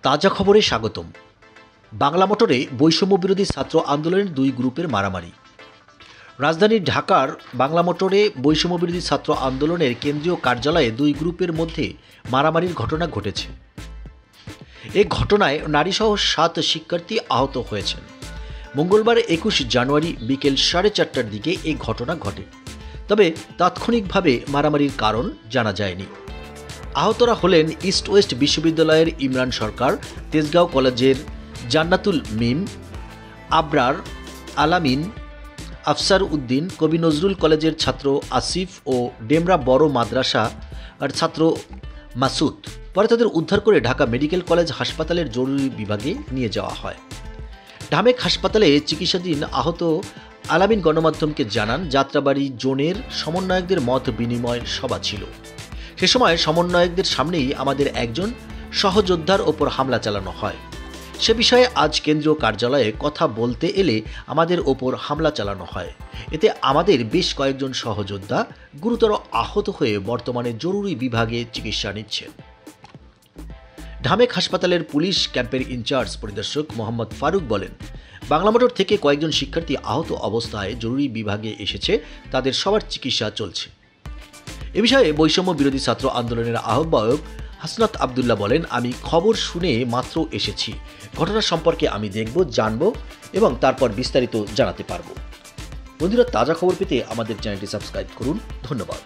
তাজা খবরে স্বাগতম। বাংলা মোটরে বৈষম্য বিরোধী ছাত্র আন্দোলনের দুই গ্রুপের মারামারি। রাজধানীর ঢাকার বাংলা মোটরে বৈষম্য বিরোধী ছাত্র আন্দোলনের কেন্দ্রীয় কার্যালয়ে দুই গ্রুপের মধ্যে মারামারির ঘটনা ঘটেছে। এ ঘটনায় নারীসহ 7 শিক্ষার্থী আহত হয়েছেন। মঙ্গলবার 21 জানুয়ারি বিকেল 4:30টার দিকে এই ঘটনা ঘটে। তবে তাৎক্ষণিকভাবে মারামারির কারণ জানা যায়নি। আহতরা হলেন ইস্ট ওয়েস্ট বিশ্ববিদ্যালয়ের ইমরান সরকার, তেজগাঁও কলেজের জান্নাতুল মিম, আবরার, আলামিন, আফসার উদ্দিন, কবি নজরুল কলেজের ছাত্র আসিফ ও ডেমরা বড় মাদ্রাসার ছাত্র মাসুদ। পরে তাদের উদ্ধার করে ঢাকা মেডিকেল কলেজ হাসপাতালের জরুরি বিভাগে নিয়ে যাওয়া হয়। ঢামেক হাসপাতালে চিকিৎসাধীন আহত আলামিন গণমাধ্যমকে জানান, যাত্রাবাড়ি জোনের সমন্বয়কদের মত বিনিময় সভা ছিল। সে সময় সমন্বয়কদের সামনেই আমাদের একজন সহযোদ্ধার ওপর হামলা চালানো হয়। সে বিষয়ে আজ কেন্দ্রীয় কার্যালয়ে কথা বলতে এলে আমাদের ওপর হামলা চালানো হয়। এতে আমাদের বেশ কয়েকজন সহযোদ্ধা গুরুতর আহত হয়ে বর্তমানে জরুরি বিভাগে চিকিৎসা নিচ্ছেন। ঢামেক হাসপাতালের পুলিশ ক্যাম্পের ইনচার্জ পরিদর্শক মোহাম্মদ ফারুক বলেন, বাংলা মোটর থেকে কয়েকজন শিক্ষার্থী আহত অবস্থায় জরুরি বিভাগে এসেছে, তাদের সবার চিকিৎসা চলছে। এ বিষয়ে বৈষম্য বিরোধী ছাত্র আন্দোলনের আহ্বায়ক হাসনাত আবদুল্লাহ বলেন, আমি খবর শুনে মাত্র এসেছি। ঘটনা সম্পর্কে আমি দেখব, জানব এবং তারপর বিস্তারিত জানাতে পারব। বন্ধুরা, তাজা খবর পেতে আমাদের চ্যানেলটি সাবস্ক্রাইব করুন। ধন্যবাদ।